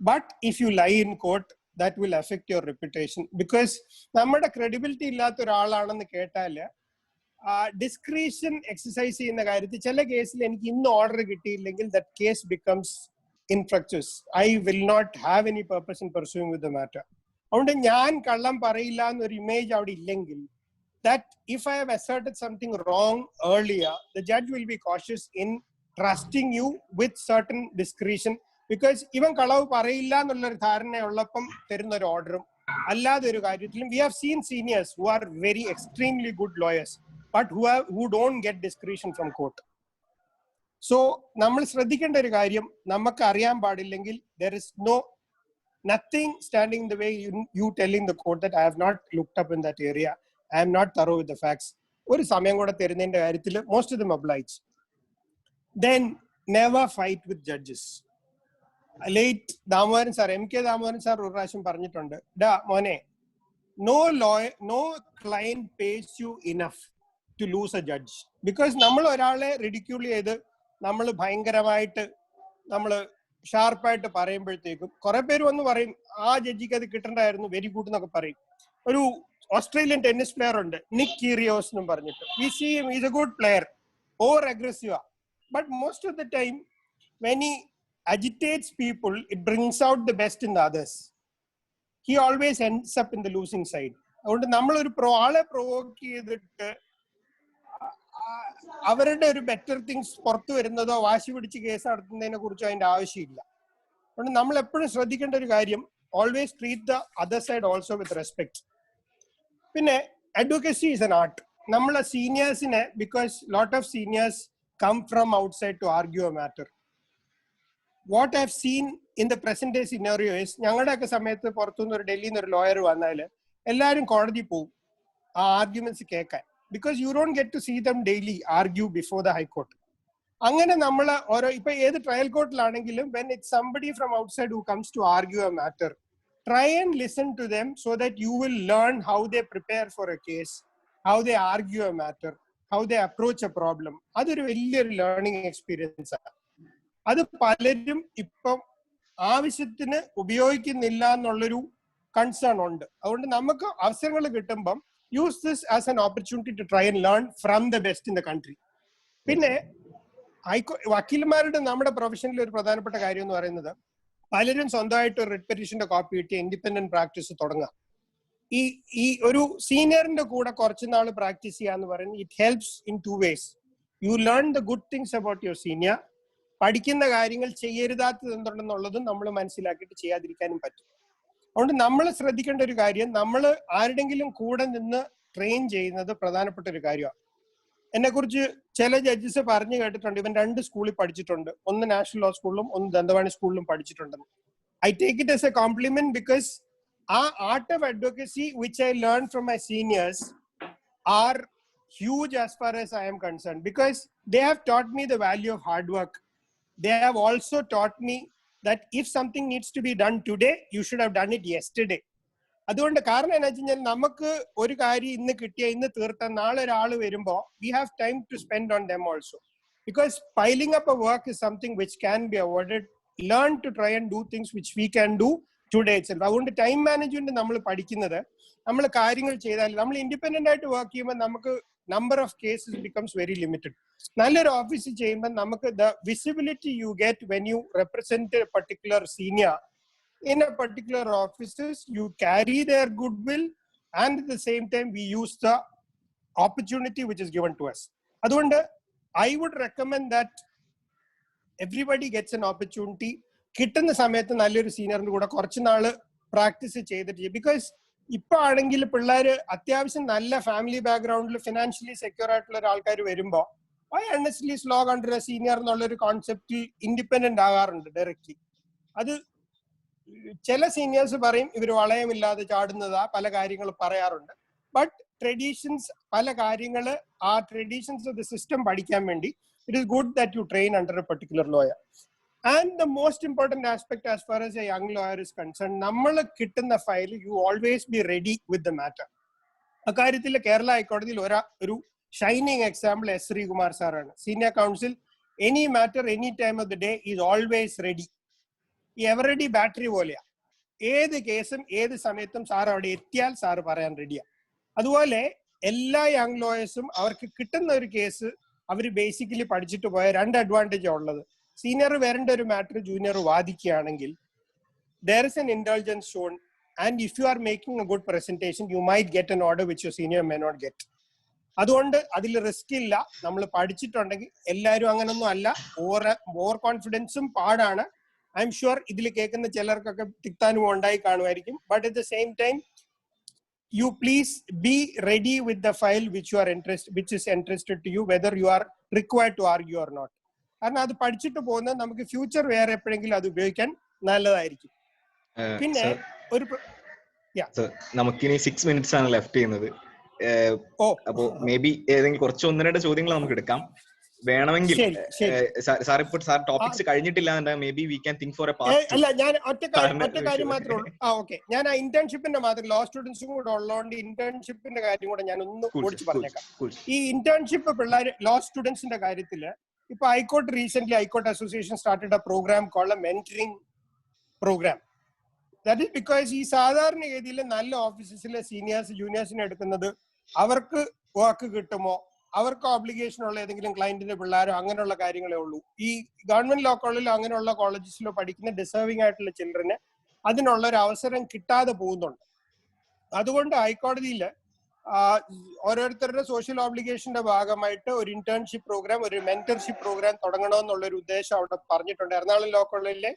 But if you lie in court, that will affect your reputation. Because നമ്മുടെ credibility ഇല്ലാത്ത ഒരാളാണെന്ന് കേട്ടാല് ഡിസ്ക്രീഷൻ എക്സസൈസ് ചെയ്യുന്ന കാര്യത്തിൽ ചില കേസിൽ എനിക്ക് ഇന്ന് ഓർഡർ കിട്ടിയില്ലെങ്കിൽ that case becomes infructuous. I will not have any purpose in pursuing with the matter. അതുകൊണ്ട് ഞാൻ കള്ളം പറയില്ല എന്നൊരു ഇമേജ് അവിടെ ഇല്ലെങ്കിൽ, that if I have asserted something wrong earlier, the judge will be cautious in trusting you with certain discretion. Because ഇവൻ കളവ് പറയില്ല എന്നുള്ളൊരു ധാരണയുള്ളപ്പം തരുന്ന ഒരു ഓർഡറും അല്ലാതെ ഒരു കാര്യത്തിലും we have seen seniors who are very extremely good lawyers but who don't get discretion from court. So നമ്മൾ ശ്രദ്ധിക്കേണ്ട ഒരു കാര്യം, നമുക്ക് അറിയാൻ പാടില്ലെങ്കിൽ there is nothing standing in the way you telling the court that I have not looked up in that area, I am not thorough with the facts. ഒരു സമയം കൂടെ തരുന്നതിന്റെ കാര്യത്തിൽ most of them oblige. Then never fight with judges. Late Damodaran sir, MK Damodaran sir ഒരു പ്രാവശ്യം പറഞ്ഞിട്ടുണ്ട്, മോനെ, no client pays you enough to lose a judge. Because നമ്മൾ ഒരാളെ റിഡിക്യൂൾ ചെയ്ത് നമ്മൾ ഭയങ്കരമായിട്ട് നമ്മൾ ഷാർപ്പായിട്ട് പറയുമ്പോഴത്തേക്കും കുറെ പേര് വന്ന് പറയും ആ ജഡ്ജിക്ക് അത് കിട്ടണ്ടായിരുന്നു, വെരി ഗുഡ് എന്നൊക്കെ പറയും. ഒരു ഓസ്ട്രേലിയൻ ടെന്നീസ് പ്ലെയർ ഉണ്ട്, നിക് കീറിയോസ് എന്നും പറഞ്ഞിട്ട്. We see him, he's a good player, over aggressive. But most of the time when he agitates people, it brings out the best in the others. He always ends up in the losing side. അതുകൊണ്ട് നമ്മൾ ഒരു ആളെ പ്രൊവോക്ക് ചെയ്തിട്ട് അവരുടെ ഒരു ബെറ്റർ തിങ്സ് പുറത്തു വരുന്നതോ വാശി പിടിച്ച് കേസ് നടത്തുന്നതിനെ കുറിച്ചോ അതിന്റെ ആവശ്യമില്ല. അതുകൊണ്ട് നമ്മൾ എപ്പോഴും ശ്രദ്ധിക്കേണ്ട ഒരു കാര്യം, always treat the other side also with respect. പിന്നെ അഡ്വക്കസി ഈസ് എൻ ആർട്ട്. നമ്മളെ സീനിയേഴ്സിനെ, because lot of seniors come from outside to argue a matter. What I have seen in the present day scenario is, ഞങ്ങളുടെയൊക്കെ സമയത്ത് പുറത്തുനിന്ന് ഒരു ഡൽഹിയിൽ നിന്ന് ഒരു ലോയർ വന്നാൽ എല്ലാവരും കോടതി പോകും ആ ആർഗ്യുമെന്റ്സ് കേൾക്കാൻ. Because you don't get to see them daily argue before the High Court. അങ്ങനെ നമ്മൾ ഓരോ ഇപ്പൊ ഏത് trial കോർട്ടിലാണെങ്കിലും when it's somebody from outside who comes to argue a matter, try and listen to them so that you will learn how they prepare for a case, how they argue a matter, how they approach a problem. അതൊരു വലിയൊരു ലേണിംഗ് എക്സ്പീരിയൻസ് ആണ്. അത് പലരും ഇപ്പം ആവശ്യത്തിന് ഉപയോഗിക്കുന്നില്ല എന്നുള്ളൊരു കൺസേൺ ഉണ്ട്. അതുകൊണ്ട് നമുക്ക് അവസരങ്ങൾ കിട്ടുമ്പം use this as an opportunity to try and learn from the best in the country. പിന്നെ വക്കീൽമാരുടെ നമ്മുടെ പ്രൊഫഷനിൽ ഒരു പ്രധാനപ്പെട്ട കാര്യം എന്ന് പറയുന്നത്, പലരും സ്വന്തമായിട്ട് ഒരു റിട്ട് പെറ്റീഷന്റെ കോപ്പി കിട്ടി ഇൻഡിപെൻഡന്റ് പ്രാക്ടീസ് തുടങ്ങുക. ഈ ഒരു സീനിയറിന്റെ കൂടെ കുറച്ച് നാൾ പ്രാക്ടീസ് ചെയ്യാന്ന് പറയുന്നത് it helps in 2 ways. You learn the good things about your senior. പഠിക്കുന്ന കാര്യങ്ങൾ ചെയ്യരുതാത്തത് എന്തുണ്ടെന്നുള്ളതും നമ്മൾ മനസ്സിലാക്കിയിട്ട് ചെയ്യാതിരിക്കാനും പറ്റും. അതുകൊണ്ട് നമ്മൾ ശ്രദ്ധിക്കേണ്ട ഒരു കാര്യം, നമ്മൾ ആരുടെങ്കിലും കൂടെ നിന്ന് ട്രെയിൻ ചെയ്യുന്നത് പ്രധാനപ്പെട്ട ഒരു കാര്യമാണ്. എന്നെ കുറിച്ച് ചില ജഡ്ജസ് പറഞ്ഞു കേട്ടിട്ടുണ്ട്, ഇവൻ 2 സ്കൂളിൽ പഠിച്ചിട്ടുണ്ട്, ഒന്ന് നാഷണൽ ലോ സ്കൂളിലും ഒന്ന് ദന്തവാണി സ്കൂളിലും പഠിച്ചിട്ടുണ്ടെന്ന്. I take it as a compliment, because ആ art of advocacy which I learn from my seniors are huge as far as I am concern, because they have taught me the value of hard work. They have also taught me that if something needs to be done today, you should have done it yesterday. അതുകൊണ്ട് കാരണം എന്താ വെച്ച് കഴിഞ്ഞാൽ നമുക്ക് ഒരു കാര്യം ഇന്ന് കിട്ടിയ ഇന്ന് തീർത്ത നാളെ ഒരാൾ വരുമ്പോൾ we have time to spend on them also, because piling up a work is something which can be avoided. Learn to try and do things which we can do today itself. അതുകൊണ്ട് ടൈം മാനേജ്മെന്റ് നമ്മൾ പഠിക്കുന്നത്, നമ്മൾ കാര്യങ്ങൾ ചെയ്താൽ, നമ്മൾ ഇൻഡിപെൻഡന്റ് ആയിട്ട് വർക്ക് ചെയ്യുമ്പോൾ നമുക്ക് number of cases becomes very limited. നല്ലൊരു ഓഫീസിൽ ചെയ്യുമ്പോൾ നമുക്ക് the visibility you get when you represent a particular senior in a particular offices, you carry their goodwill, and at the same time we use the opportunity which is given to us. അതുകൊണ്ട് I would recommend that everybody gets an opportunity. കിട്ടുന്ന സമയത്ത് നല്ലൊരു സീനിയറിന്റെ കൂടെ കുറച്ച് നാള് പ്രാക്ടീസ് ചെയ്തിട്ട്, ബിക്കോസ് ഇപ്പൊ ആണെങ്കിൽ പിള്ളേര് അത്യാവശ്യം നല്ല ഫാമിലി ബാക്ക്ഗ്രൗണ്ടിൽ ഫിനാൻഷ്യലി സെക്യൂർ ആയിട്ടുള്ള ഒരാൾക്കാർ വരുമ്പോ why honestly slog under a senior എന്നുള്ളൊരു കോൺസെപ്റ്റിൽ ഇൻഡിപെൻഡന്റ് ആകാറുണ്ട് ഡയറക്ട്ലി. അത് ചില സീനിയേഴ്സ് പറയും ഇവർ വളയമില്ലാതെ ചാടുന്നതാ, പല കാര്യങ്ങൾ പറയാറുണ്ട്. ബട്ട് ട്രഡീഷൻസ്, പല കാര്യങ്ങള് ആ ട്രഡീഷൻസ് ഓഫ് ദ സിസ്റ്റം പഠിക്കാൻ വേണ്ടി it is good that you train under A particular lawyer. And the most important aspect as far as A young lawyer is concern, നമ്മൾ കിട്ടുന്ന file you always be ready with the matter. അക്കാര്യത്തിൽ കേരള ഹൈക്കോടതിയിൽ ഒരു ഷൈനിങ് എക്സാമ്പിൾ എസ് ശ്രീകുമാർ സാറാണ്. Senior council, any matter any time of the day is always ready. ഈ എവർ റെഡി ബാറ്ററി പോലെയാ. ഏത് കേസും ഏത് സമയത്തും സാർ അവിടെ എത്തിയാൽ സാറ് പറയാൻ റെഡിയാ. അതുപോലെ എല്ലാ യങ് ലോയേഴ്സും അവർക്ക് കിട്ടുന്ന ഒരു കേസ് അവർ ബേസിക്കലി പഠിച്ചിട്ട് പോയ 2 അഡ്വാൻറ്റേജാണ് ഉള്ളത്. സീനിയർ വരേണ്ട ഒരു മാറ്റർ ജൂനിയർ വാദിക്കുകയാണെങ്കിൽ there is an indulgence shown, and if you are making a good presentation you might get an order which your senior may not get. അതുകൊണ്ട് അതിൽ റിസ്ക് ഇല്ല. നമ്മൾ പഠിച്ചിട്ടുണ്ടെങ്കിൽ, എല്ലാവരും അങ്ങനൊന്നും അല്ല, ഓവർ കോൺഫിഡൻസും പാടാണ്. ഐ എം ഷുവർ ഇതിൽ കേൾക്കുന്ന ചിലർക്കൊക്കെ തിക്താനും ഉണ്ടായി കാണുമായിരിക്കും. But at the same time you please be ready with the file which is interested to you, whether you are required to argue or not. കാരണം അത് പഠിച്ചിട്ട് പോകുന്നത് നമുക്ക് ഫ്യൂച്ചർ വേറെ എപ്പോഴെങ്കിലും അത് ഉപയോഗിക്കാൻ നല്ലതായിരിക്കും. പിന്നെ ഒരു നമുക്കിനി 6 minutes ആണ് ലെഫ്റ്റ് ചെയ്യുന്നത്. അപ്പോ മേ ബി ഏതെങ്കിലും കുറച്ച് 1-2 ചോദ്യങ്ങൾ നമുക്ക് എടുക്കാം. വേണമെങ്കിൽ സാർ ഇപ്പോൾ സാർ ടോപ്പിക്സ് കഴിഞ്ഞിട്ടില്ല maybe we can think for a part. അല്ല, ഞാൻ ഒറ്റ കാര്യം മാത്രമേ ഉള്ളൂ. ഓക്കെ, ഞാൻ ആ ഇന്റേൺഷിപ്പിന്റെ മാത്രം, ലോ സ്റ്റുഡൻസും കൂടെ ഉള്ളതുകൊണ്ട് ഇന്റേൺഷിപ്പിന്റെ കാര്യം കൂടെ ഞാൻ ഒന്ന് ഓടിച്ച് പറഞ്ഞേക്കാം. ഈ ഇന്റേൺഷിപ്പ് പിള്ളേർ ലോ സ്റ്റുഡൻസിന്റെ കാര്യത്തില് ഇപ്പൊ high court association started a program called mentoring program. That is because ഈ സാധാരണഗതിയിൽ നല്ല ഓഫീസസിലെ സീനിയേഴ്സ് ജൂനിയേഴ്സിനെ എടുക്കുന്നത് അവർക്ക് വർക്ക് കിട്ടുമോ, അവർക്ക് ഓബ്ലിഗേഷൻ ഉള്ള ഏതെങ്കിലും ക്ലയന്റിന്റെ പിള്ളേരോ അങ്ങനെയുള്ള കാര്യങ്ങളേ ഉള്ളൂ. ഈ ഗവൺമെന്റ് ലോ കോളേജിലോ അങ്ങനെയുള്ള കോളേജസിലോ പഠിക്കുന്ന ഡിസേർവിംഗ് ആയിട്ടുള്ള ചിൽഡ്രന് അതിനുള്ള ഒരു അവസരം കിട്ടാതെ പോകുന്നുണ്ട്. അതുകൊണ്ട് ഹൈക്കോടതിയിൽ ഓരോരുത്തരുടെ സോഷ്യൽ ഓബ്ലിഗേഷന്റെ ഭാഗമായിട്ട് ഒരു ഇന്റേൺഷിപ്പ് പ്രോഗ്രാം, ഒരു മെന്റർഷിപ്പ് പ്രോഗ്രാം തുടങ്ങണമെന്നുള്ള ഒരു ഉദ്ദേശം അവിടെ പറഞ്ഞിട്ടുണ്ട്. എറണാകുളം ലോ കോളേജിലെ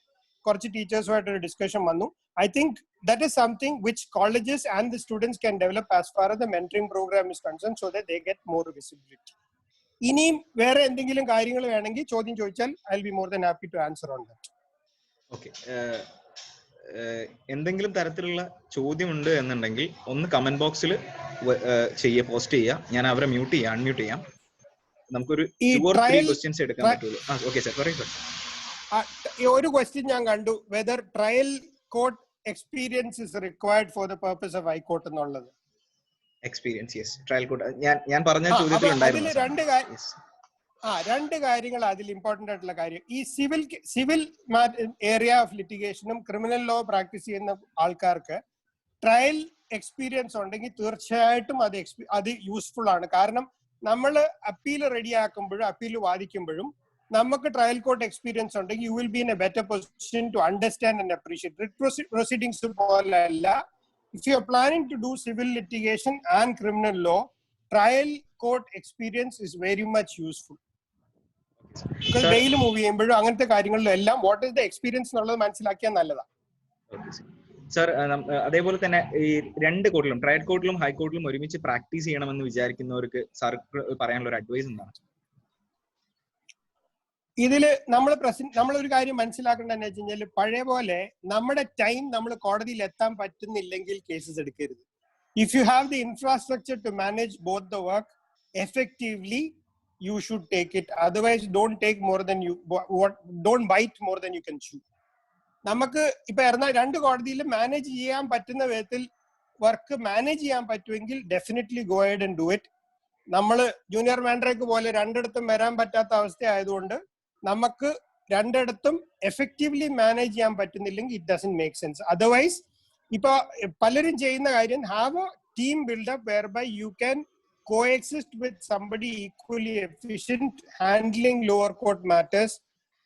കുറച്ച് ടീച്ചേഴ്സുമായിട്ടൊരു ഡിസ്കഷൻ വന്നു. I think that is something which colleges and the students can develop as far as the mentoring program is concerned, so that they get more visibility. ഇനിയും വേറെ എന്തെങ്കിലും കാര്യങ്ങൾ വേണമെങ്കിൽ ചോദ്യം ചോദിച്ചാൽ I will be more than happy to answer on that. Okay. എന്തെങ്കിലും തരത്തിലുള്ള ചോദ്യമുണ്ട് എന്നുണ്ടെങ്കിൽ ഒന്ന് കമന്റ് ബോക്സിൽ പോസ്റ്റ് ചെയ്യുക. ഞാൻ അവരെ മ്യൂട്ട് ചെയ്യാം, അൺമ്യൂട്ട് ചെയ്യാം. നമുക്കൊരു 2 or 3 ക്വസ്റ്റ്യൻസ് എടുക്കാൻ പറ്റുള്ളൂ. ഓക്കെ സാർ, പറയൂ സാർ. ഒരു ക്വസ്റ്റ്യൻ ഞാൻ കണ്ടു, whether trial court experience is required for the purpose of high court എന്നുള്ളത്. എക്സ്പീരിയൻസ്, യെസ്, ട്രയൽ കോർട്ട് ഞാൻ പറഞ്ഞ ചോദ്യത്തിൽ ഉണ്ടായിരുന്നു. രണ്ട് കാര്യങ്ങൾ അതിൽ ഇമ്പോർട്ടന്റ് ആയിട്ടുള്ള കാര്യം. ഈ സിവിൽ ഏരിയ ഓഫ് ലിറ്റിഗേഷനും ക്രിമിനൽ ലോ പ്രാക്ടീസ് ചെയ്യുന്ന ആൾക്കാർക്ക് ട്രയൽ എക്സ്പീരിയൻസ് ഉണ്ടെങ്കിൽ തീർച്ചയായിട്ടും അത് യൂസ്ഫുൾ ആണ്. കാരണം നമ്മൾ അപ്പീൽ റെഡിയാക്കുമ്പോഴും അപ്പീൽ വാദിക്കുമ്പോഴും നമുക്ക് ട്രയൽ കോർട്ട് എക്സ്പീരിയൻസ് ഉണ്ടെങ്കിൽ you will be in a better position to understand and appreciate. Writ proceedings പോലെയല്ല, if you are planning to do civil litigation and criminal law, trial court experience is very much useful. Because daily move ചെയ്യുമ്പോഴും അങ്ങനത്തെ കാര്യങ്ങളിലും എല്ലാം വാട്ട് ഇസ് ദ എക്സ്പീരിയൻസ് എന്നുള്ളത് മനസ്സിലാക്കിയാൽ നല്ലതാണ്. സർ, അതേപോലെ തന്നെ ഈ 2 കോർട്ടിലും ട്രയൽ കോർട്ടിലും ഹൈക്കോർട്ടിലും ഒരുമിച്ച് പ്രാക്ടീസ് ചെയ്യണമെന്ന് വിചാരിക്കുന്നവർക്ക് സാർ പറയാനുള്ള ഒരു അഡ്വൈസ് എന്താണ്? ഇതില് നമ്മളൊരു കാര്യം മനസ്സിലാക്കേണ്ടതെന്ന് വെച്ച് കഴിഞ്ഞാൽ, പഴയ പോലെ നമ്മുടെ ടൈം നമ്മൾ കോടതിയിൽ എത്താൻ പറ്റുന്നില്ലെങ്കിൽ കേസസ് എടുക്കരുത്. If you have the infrastructure to manage both the work effectively, you should take it. Otherwise don't take more than you don't bite more than you can chew. നമുക്ക് ഇപ്പൊ 2 കോടതിയിൽ മാനേജ് ചെയ്യാൻ പറ്റുന്ന വിധത്തിൽ വർക്ക് മാനേജ് ചെയ്യാൻ പറ്റുമെങ്കിൽ definitely go ahead and do it. നമ്മൾ ജൂനിയർ മാൻഡ്രേക്ക് പോലെ 2 വരാൻ പറ്റാത്ത അവസ്ഥ ആയതുകൊണ്ട് നമുക്ക് 2 എഫക്റ്റീവ്ലി മാനേജ് ചെയ്യാൻ പറ്റുന്നില്ലെങ്കിൽ it doesn't make sense. Otherwise ഇപ്പൊ പലരും ചെയ്യുന്ന കാര്യം, have a team buildup whereby you can coexist with somebody equally efficient handling lower court matters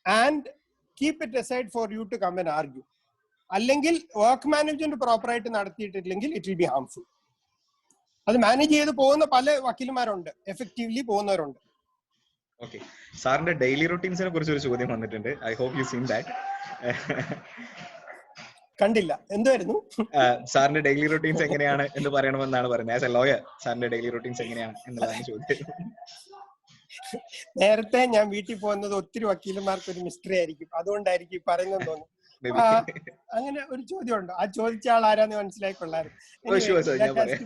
and keep it aside for you to come and argue. അല്ലെങ്കിൽ വർക്ക് മാനേജ്മെന്റ് പ്രോപ്പർ ആയിട്ട് നടത്തിയിട്ടില്ലെങ്കിൽ ഇറ്റ് വിൽ ബി ഹാർംഫുൾ. അത് മാനേജ് ചെയ്ത് പോകുന്ന പല വക്കീലന്മാരുണ്ട്, എഫക്റ്റീവ്ലി പോകുന്നവരുണ്ട്. ഓക്കെ, സാറിന്റെ ഡെയിലി റൂട്ടീൻസിനെ കുറിച്ച് ഒരു ചോദ്യം വന്നിട്ടുണ്ട്. I hope you seen that. കണ്ടില്ല, എന്തായിരുന്നു സാറിന്റെ ഡെയിലി റൂട്ടീൻസ് എങ്ങനെയാണ് എന്ന് പറയണമെന്നാണ് പറയുന്നത്. ആസ് എ ലോയർ സാറിന്റെ ഡെയിലി റൂട്ടീൻസ് എങ്ങനെയാണ് എന്നുള്ളതാണ് ചോദ്യം. നേരത്തെ ഞാൻ വീട്ടിൽ പോകുന്നത് ഒത്തിരി വക്കീലന്മാർക്ക് ഒരു മിസ്റ്ററി ആയിരിക്കും, അതുകൊണ്ടായിരിക്കും പറയുന്നത് തോന്നുന്നു. maybe. അങ്ങനെ ഒരു ചോദ്യമുണ്ട്. ആ ചോദിച്ച ആൾ ആരാന്ന് മനസ്സിലായിക്കൊള്ളായിരുന്നു. Sure, sir. ഞാൻ പറയാം.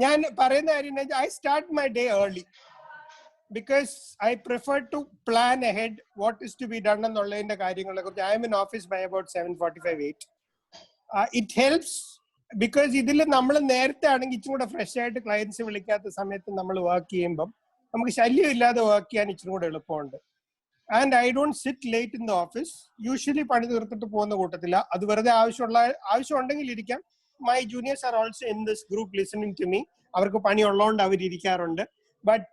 ഞാൻ പറയുന്ന കാര്യം I start my day early because I prefer to plan ahead what is to be done എന്നുള്ളതിന്റെ കാര്യങ്ങളെ കുറിച്ച്. I am in office by about 7:45-8. It helps because ഇതിൽ നമ്മൾ നേരത്തെ ആണെങ്കിൽ ഇച്ചിരി കൂടെ ഫ്രഷ് ആയിട്ട് ക്ലയൻസ് വിളിക്കാത്ത സമയത്ത് നമ്മൾ വർക്ക് ചെയ്യുമ്പം നമുക്ക് ശല്യം ഇല്ലാതെ വർക്ക് ചെയ്യാൻ ഇച്ചിരി കൂടെ എളുപ്പമുണ്ട്. And I don't sit late in the office. Usually പണി തീർത്തിട്ട് പോകുന്ന കൂട്ടത്തില്ല. അത് വെറുതെ ആവശ്യം ഉണ്ടെങ്കിൽ ഇരിക്കാം. My juniors are also in this group listening to me. അവർക്ക് പണി ഉള്ളതുകൊണ്ട് അവർ ഇരിക്കാറുണ്ട്. But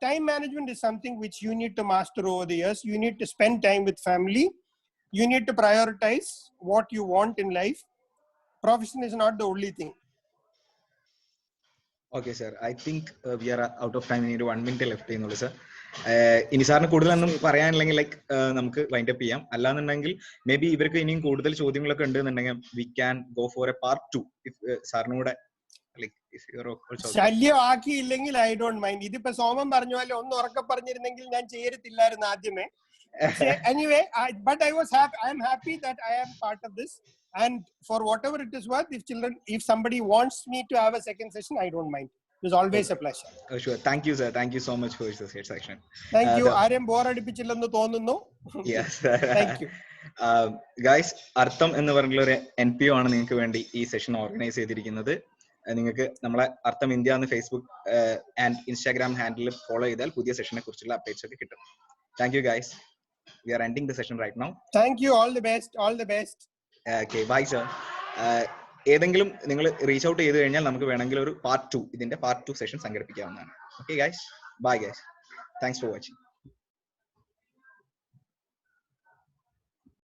time management is something which you need to master over the years. You need to spend time with family. You need to prioritize what you want in life. Profession is not the only thing. Okay, sir. I think we are out of time. We need 1 minute left ചെയ്യുന്നുള്ളൂ സർ. ഇനി സാറിന് കൂടുതലൊന്നും പറയാനില്ലെങ്കിൽ ലൈക്ക് നമുക്ക് വൈൻഡ് അപ്പ് ചെയ്യാം. അല്ലാന്നുണ്ടെങ്കിൽ മേ ബി ഇവർക്ക് ഇനിയും കൂടുതൽ ചോദ്യങ്ങളൊക്കെ ഉണ്ടെന്നുണ്ടെങ്കിൽ we can go for a part 2 സാറിനൂടെ ശല്യം ആക്കിയില്ലെങ്കിൽ ഐ ഡോണ്ട് മൈൻഡ്. ഇതിപ്പോ സോമൻ പറഞ്ഞ പോലെ ഒന്ന് ഉറക്കെ പറഞ്ഞിരുന്നെങ്കിൽ ഞാൻ ചെയ്യത്തില്ലായിരുന്നു ആദ്യമേ. Anyway, but I am happy that I am part of this, and for whatever it is worth, if somebody wants me to have a second session, I don't mind. It's always a pleasure. Oh, sure. Thank you, sir. Thank you so much for this section. Thank you. ആരെയും ബോർ അടിപ്പിച്ചില്ലെന്ന് തോന്നുന്നു. Yes. Thank you. Guys, അർത്ഥം എന്ന് പറഞ്ഞുള്ള ഒരു NPO ആണ് നിങ്ങൾക്ക് വേണ്ടി ഈ സെഷൻ ഓർഗനൈസ് ചെയ്തിരിക്കുന്നത്. നിങ്ങൾക്ക് നമ്മളെ അർത്ഥം ഇന്ത്യ എന്ന് Facebook and Instagram handle follow ചെയ്താൽ പുതിയ സെഷനെ കുറിച്ചുള്ള അപ്ഡേറ്റ്സ് ഒക്കെ കിട്ടും. Thank you, guys. We are ending the session right now. Thank you. All the best. All the best. Okay, bye, sir. ഏതെങ്കിലും നിങ്ങൾ റീച്ച് ഔട്ട് ചെയ്ത് കഴിഞ്ഞാൽ നമുക്ക് വേണമെങ്കിൽ ഒരു പാർട്ട് 2 ഇതിന്റെ പാർട്ട് 2 സെഷൻ സംഘടിപ്പിക്കാവുന്നതാണ്. Okay, guys. Bye, guys. Thanks for watching.